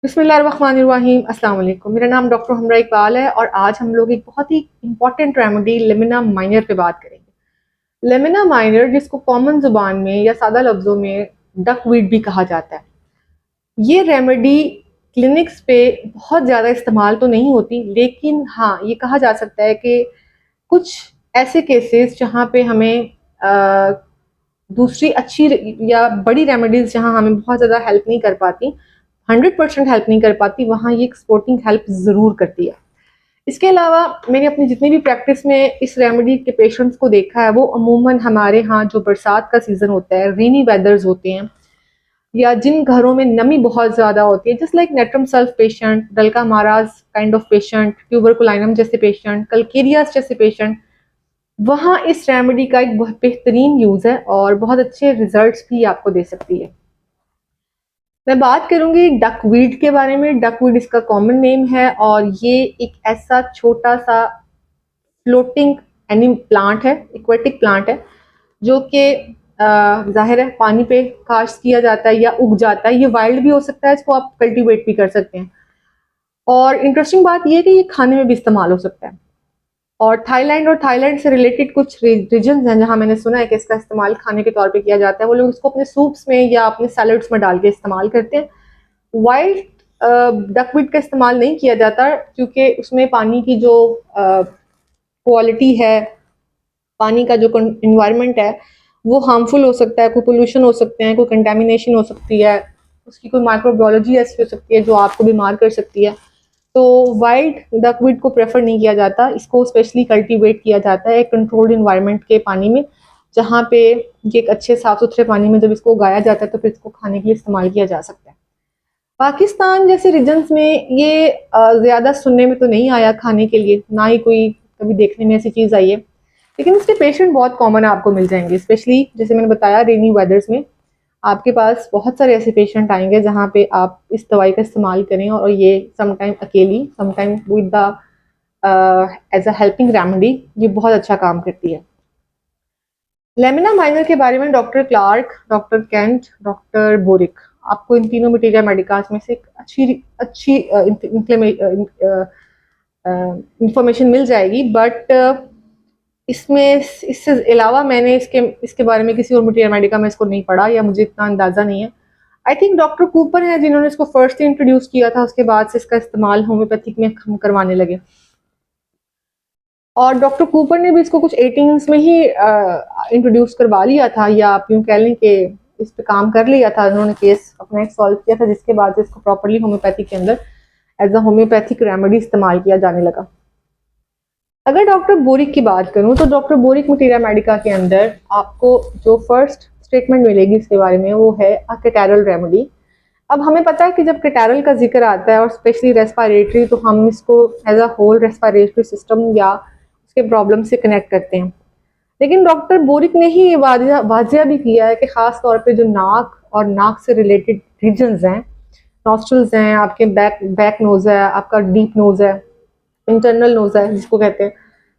बिस्मिल्लाहिर्रहमानिर्रहीम, अस्सलाम वालेकुम। मेरा नाम डॉक्टर हमरा इकबाल है और आज हम लोग एक बहुत ही इंपॉर्टेंट रेमेडी लेमिना माइनर पे बात करेंगे। लेमिना माइनर, जिसको कॉमन जुबान में या सादा लफ्जों में डकवीड भी कहा जाता है, ये रेमेडी क्लिनिक्स पे बहुत ज़्यादा इस्तेमाल तो नहीं होती, लेकिन हाँ, ये कहा जा सकता है कि कुछ ऐसे केसेस जहाँ पे हमें दूसरी अच्छी या बड़ी रेमेडीज जहाँ हमें बहुत ज़्यादा हेल्प नहीं कर पाती, 100% हेल्प नहीं कर पाती, वहाँ ये सपोर्टिंग हेल्प ज़रूर करती है। इसके अलावा मैंने अपनी जितनी भी प्रैक्टिस में इस रेमेडी के पेशेंट्स को देखा है, वो अमूमन हमारे यहाँ जो बरसात का सीज़न होता है, रेनी वेदर्स होते हैं, या जिन घरों में नमी बहुत ज़्यादा होती है, just like natrum sulph patient, dulcamara kind of patient, ट्यूबरकुलाइनम जैसे पेशेंट, कलकेरियास जैसे पेशेंट, वहाँ इस रेमेडी का एक बहुत बेहतरीन यूज़ है और बहुत अच्छे रिजल्ट्स भी आपको दे सकती है। मैं बात करूंगी डकवीड के बारे में। डकवीड इसका कॉमन नेम है और ये एक ऐसा छोटा सा फ्लोटिंग एनी प्लांट है, एक्वेटिक प्लांट है, जो कि जाहिर है पानी पे काश्त किया जाता है या उग जाता है। ये वाइल्ड भी हो सकता है, इसको आप कल्टीवेट भी कर सकते हैं। और इंटरेस्टिंग बात यह है कि ये खाने में भी इस्तेमाल हो सकता है। और थाईलैंड से रिलेटेड कुछ रीजन हैं जहां मैंने सुना है कि इसका इस्तेमाल खाने के तौर पे किया जाता है। वो लोग इसको अपने सूप्स में या अपने सैलड्स में डाल के इस्तेमाल करते हैं। वाइल्ड डकवीड का इस्तेमाल नहीं किया जाता, क्योंकि उसमें पानी की जो क्वालिटी है, पानी का जो इन्वायरमेंट है, वो हार्मफुल हो सकता है। कोई पोल्यूशन हो सकते हैं, कोई कंटेमिनेशन हो सकती है, उसकी कोई माइक्रोबायोलॉजी ऐसी हो सकती है जो आपको बीमार कर सकती है। तो वाइल्ड डकवीड को प्रेफर नहीं किया जाता, इसको स्पेशली कल्टीवेट किया जाता है एक कंट्रोल्ड इन्वायरमेंट के पानी में, जहाँ पे ये एक अच्छे साफ सुथरे पानी में जब इसको उगाया जाता है तो फिर इसको खाने के लिए इस्तेमाल किया जा सकता है। पाकिस्तान जैसे रीजन्स में ये ज़्यादा सुनने में तो नहीं आया खाने के लिए, ना ही कोई कभी देखने में ऐसी चीज़ आई है, लेकिन इसके पेशेंट बहुत कॉमन आपको मिल जाएंगे। स्पेशली जैसे मैंने बताया, रेनी वेदर्स में आपके पास बहुत सारे ऐसे पेशेंट आएंगे जहाँ पे आप इस दवाई का इस्तेमाल करें और ये समटाइम अकेली, sometime with the as a helping remedy, ये बहुत अच्छा काम करती है। लेमिना माइनर के बारे में doctor Clarke, doctor Kent, doctor Boericke, आपको इन तीनों मटीरियल मेडिकास में से एक अच्छी अच्छी इंफॉर्मेशन मिल जाएगी। बट इसमें इससे अलावा मैंने इसके इसके बारे में किसी और मटीरियल मेडिका में इसको नहीं पढ़ा, या मुझे इतना अंदाज़ा नहीं है। आई थिंक डॉक्टर कूपर है जिन्होंने इसको फर्स्ट इंट्रोड्यूस किया था, उसके बाद से इसका इस्तेमाल होम्योपैथिक में हम करवाने लगे। और डॉक्टर कूपर ने भी इसको कुछ 18s में ही इंट्रोड्यूस करवा लिया था, या आप यूँ कह लें कि इस पे काम कर लिया था, उन्होंने केस अपना एक सॉल्व किया था, जिसके बाद से इसको प्रॉपरली होम्योपैथिक के अंदर एज अ होम्योपैथिक रेमेडी इस्तेमाल किया जाने लगा। अगर डॉक्टर बोरिक की बात करूं तो डॉक्टर बोरिक मटीरिया मेडिका के अंदर आपको जो फर्स्ट स्टेटमेंट मिलेगी इसके बारे में, वो है अ कैटारल रेमेडी। अब हमें पता है कि जब कैटारल का जिक्र आता है और स्पेशली रेस्पिरेटरी, तो हम इसको as a whole respiratory system या उसके प्रॉब्लम से कनेक्ट करते हैं। लेकिन डॉक्टर बोरिक ने ही ये वाजिया भी किया है कि खास तौर पे जो नाक और नाक से रिलेटेड रीजन्स हैं, नॉस्ट्रल्स हैं, आपके बैक बैक नोज है, आपका डीप नोज है, इंटरनल नोज है जिसको कहते हैं,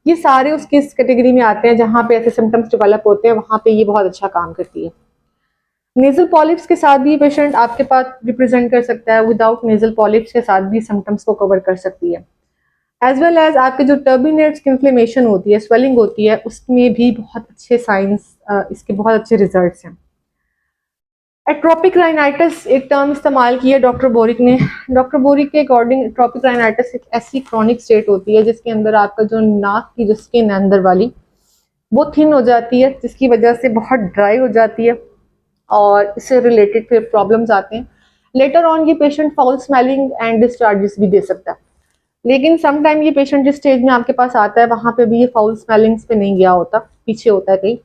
ये सारे उसकी इस कैटेगरी में आते हैं जहाँ पे ऐसे सिम्टम्स डेवलप होते हैं, वहाँ पे ये बहुत अच्छा काम करती है। नेजल पॉलिप्स के साथ भी पेशेंट आपके पास रिप्रेजेंट कर सकता है, विदाउट नेजल पॉलिप्स के साथ भी सिम्टम्स को कवर कर सकती है। एज वेल एज आपके जो टर्बिनेट्स की इन्फ्लेमेशन होती है, स्वेलिंग होती है, उसमें भी बहुत अच्छे साइंस, इसके बहुत अच्छे रिजल्ट्स हैं। एट्रोपिक राइनाइटिस एक टर्म इस्तेमाल की है डॉक्टर बोरिक ने। डॉक्टर बोरिक के अकॉर्डिंग एट्रोपिक राइनाइटिस एक ऐसी क्रॉनिक स्टेट होती है जिसके अंदर आपका जो नाक की जो स्किन है अंदर वाली, वो थिन हो जाती है, जिसकी वजह से बहुत ड्राई हो जाती है और इससे रिलेटेड फिर प्रॉब्लम्स आते हैं। लेटर ऑन ये patient foul smelling and discharges भी दे सकता है, लेकिन समटाइम ये पेशेंट जिस स्टेज में आपके पास आता है वहाँ पे भी ये फाउल स्मेलिंग्स पे नहीं गया होता, पीछे होता है, कहीं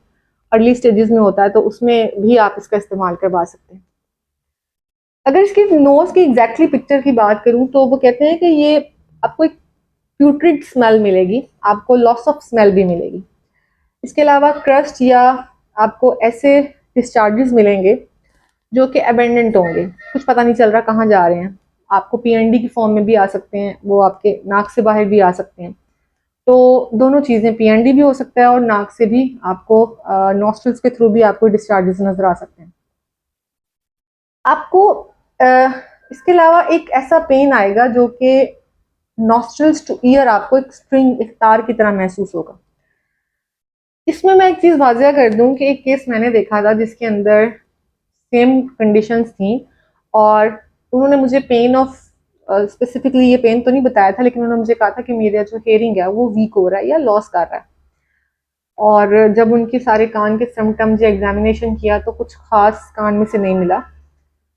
अर्ली स्टेजेस में होता है, तो उसमें भी आप इसका इस्तेमाल करवा सकते हैं। अगर इसके नोज की एग्जैक्टली पिक्चर की बात करूं तो वो कहते हैं कि ये आपको एक प्यूट्रिड स्मेल मिलेगी, आपको लॉस ऑफ स्मेल भी मिलेगी। इसके अलावा क्रस्ट या आपको ऐसे डिस्चार्जेस मिलेंगे जो कि अबेंडेंट होंगे, कुछ पता नहीं चल रहा कहाँ जा रहे हैं। आपको पीएनडी की फॉर्म में भी आ सकते हैं, वो आपके नाक से बाहर भी आ सकते हैं। तो दोनों चीज़ें, पीएनडी भी हो सकता है और नाक से भी आपको नॉस्ट्रल्स के थ्रू भी आपको डिस्चार्जेस नजर आ सकते हैं। आपको इसके अलावा एक ऐसा पेन आएगा जो कि नॉस्ट्रल्स टू ईयर आपको एक स्ट्रिंग, एक तार की तरह महसूस होगा। इसमें मैं एक चीज़ वाजिया कर दूं कि एक केस मैंने देखा था जिसके अंदर सेम कंडीशंस थी, और उन्होंने मुझे पेन ऑफ स्पेसिफिकली ये पेन तो नहीं बताया था, लेकिन उन्होंने मुझे कहा था कि मेरा जो हेयरिंग है वो वीक हो रहा है या लॉस कर रहा है। और जब उनके सारे कान के सिम्टम्स या एग्जामिनेशन किया तो कुछ खास कान में से नहीं मिला,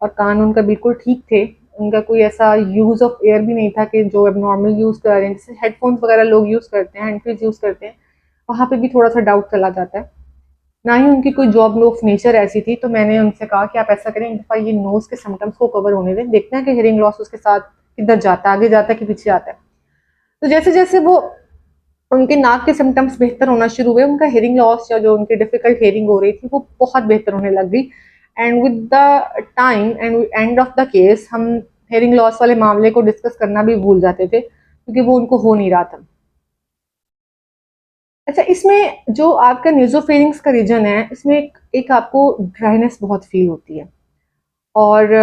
और कान उनका बिल्कुल ठीक थे। उनका कोई ऐसा यूज़ ऑफ एयर भी नहीं था कि जो अब नॉर्मल यूज़ कर रहे हैं, जैसे हेडफोन्स वगैरह लोग यूज़ करते हैं, हैंड फ्रीज यूज़ करते हैं, वहाँ पे भी थोड़ा सा डाउट चला जाता है। ना ही उनकी कोई जॉब ऑफ नेचर ऐसी थी, तो मैंने उनसे कहा कि आप ऐसा करें, एक दफ़ा ये नोज़ के सिम्टम्स को कवर होने दें, देखते हैं कि हियरिंग लॉस उसके साथ किधर जाता है, आगे जाता है कि पीछे आता है। तो जैसे जैसे वो उनके नाक के सिम्टम्स बेहतर होना शुरू हुए, उनका हियरिंग लॉस या जो उनकी डिफिकल्ट हियरिंग हो रही थी वो बहुत बेहतर होने लग गई। And with the time and end of the case हम हियरिंग लॉस वाले मामले को डिस्कस करना भी भूल जाते थे, क्योंकि वो उनको हो नहीं रहा था। अच्छा, इसमें जो आपका नेज़ोफेरिंक्स का रीजन है, इसमें एक आपको ड्राइनेस बहुत फील होती है, और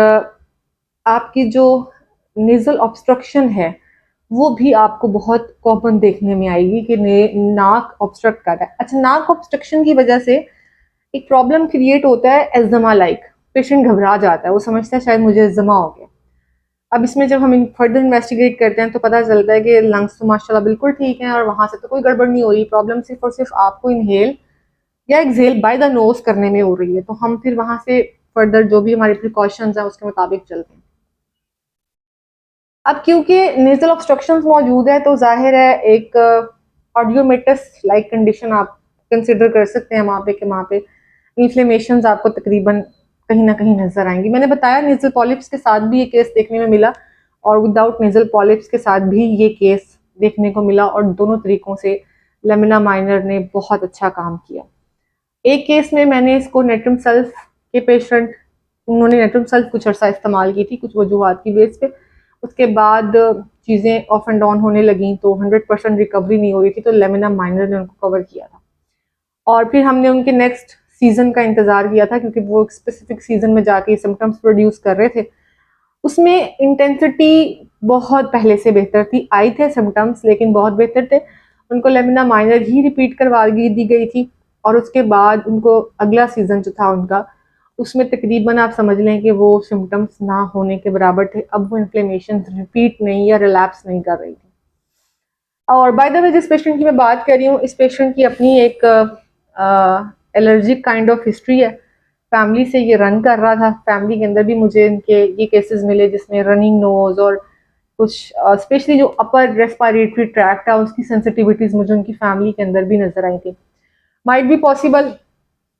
आपकी जो नेज़ल ऑब्स्ट्रक्शन है वो भी आपको बहुत कॉमन देखने में आएगी कि नाक ऑब्स्ट्रक्ट कर रहा है। अच्छा, नाक ऑब्स्ट्रक्शन की वजह से एक प्रॉब्लम क्रिएट होता है एज़मा लाइक, पेशेंट घबरा जाता है, वो समझता है शायद मुझे एज़मा हो गया। अब इसमें जब हम फर्दर इन्वेस्टिगेट करते हैं तो पता चलता है कि लंग्स तो माशाल्लाह बिल्कुल ठीक हैं और वहाँ से तो कोई गड़बड़ नहीं हो रही, प्रॉब्लम सिर्फ और सिर्फ आपको इनहेल या एक्सहेल बाय द नोज करने में हो रही है। तो हम फिर वहाँ से फर्दर जो भी हमारे प्रिकॉशंस हैं उसके मुताबिक चलते हैं। अब क्योंकि नेजल ऑब्स्ट्रक्शन मौजूद है तो जाहिर है एक ऑडियोमेटस लाइक कंडीशन आप कंसिडर कर सकते हैं वहाँ पे, कि वहाँ पे इन्फ्लेमेशन आपको तकरीबन कहीं ना कहीं नजर आएंगी। मैंने बताया नेजल पॉलिप्स के साथ भी ये केस देखने में मिला, और विदाउट नेजल पॉलिप्स के साथ भी ये केस देखने को मिला, और दोनों तरीकों से लेमिना माइनर ने बहुत अच्छा काम किया। एक केस में मैंने इसको नेट्रम सल्फ के पेशेंट, उन्होंने नेट्रम सल्फ कुछ अर्सा इस्तेमाल की थी कुछ वजूहत की बेस पे, उसके बाद चीज़ें ऑफ एंड डाउन होने लगी तो 100% रिकवरी नहीं हो रही थी, तो लेमिना माइनर ने उनको कवर किया था। और फिर हमने उनके नेक्स्ट सीजन का इंतज़ार किया था, क्योंकि वो एक स्पेसिफिक सीजन में जाके सिम्टम्स प्रोड्यूस कर रहे थे। उसमें इंटेंसिटी बहुत पहले से बेहतर थी, आई थे सिम्टम्स लेकिन बहुत बेहतर थे। उनको लेमिना माइनर ही रिपीट करवा दी गई थी, और उसके बाद उनको अगला सीजन जो था उनका, उसमें तकरीबन आप समझ लें कि वो सिम्टम्स ना होने के बराबर थे। अब वो इन्फ्लेमेशन रिपीट नहीं या रिलैप्स नहीं कर रही थी। और बाय द वे, जिस पेशेंट की मैं बात कर रही हूँ, इस पेशेंट की अपनी एक एलर्जिक काइंड ऑफ हिस्ट्री है, फैमिली से ये रन कर रहा था। फैमिली के अंदर भी मुझे इनके ये केसेस मिले जिसमें रनिंग नोज और कुछ स्पेशली जो अपर रेस्पिरेटरी ट्रैक्ट है उसकी सेंसिटिविटीज मुझे उनकी फैमिली के अंदर भी नजर आई थी। माइट बी पॉसिबल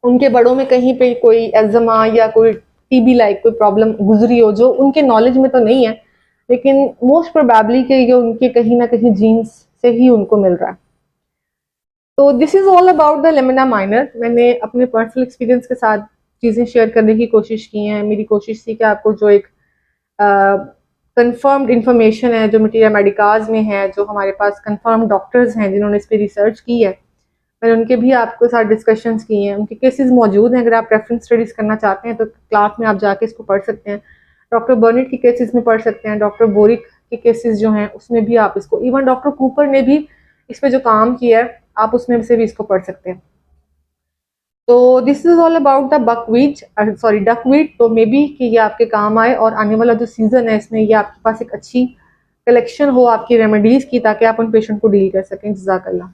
उनके बड़ों में कहीं पे कोई एज़मा या कोई टीबी लाइक कोई प्रॉब्लम गुजरी हो, जो उनके नॉलेज में तो नहीं है, लेकिन मोस्ट प्रोबेबली कि ये उनके कहीं ना कहीं जीन्स से ही उनको मिल रहा है। तो this is all about the lamina minor. मैंने अपने पर्सनल एक्सपीरियंस के साथ चीज़ें शेयर करने की कोशिश की हैं। मेरी कोशिश थी कि आपको जो एक कंफर्म्ड इंफॉर्मेशन है, जो मटीरियल मेडिकाज में है, जो हमारे पास कंफर्म डॉक्टर्स हैं जिन्होंने इस पर रिसर्च की है, मैंने उनके भी आपके साथ डिस्कशंस किए हैं। उनके केसेस मौजूद हैं, अगर आप रेफरेंस स्टडीज़ करना चाहते हैं तो क्लास में आप जाके इसको पढ़ सकते हैं। डॉक्टर बर्नेट के केसेस में पढ़ सकते हैं, डॉक्टर बोरिक के केसेस जो हैं उसमें भी आप इसको, इवन डॉक्टर कूपर ने भी इस पर जो काम किया है आप उसमें से भी इसको पढ़ सकते हैं। तो this is all about the buckwheat, sorry duckweed. तो मे बी कि ये आपके काम आए, और आने वाला जो सीजन है इसमें ये आपके पास एक अच्छी कलेक्शन हो आपकी रेमेडीज की, ताकि आप उन पेशेंट को डील कर सकें। जज़ाकल्लाह।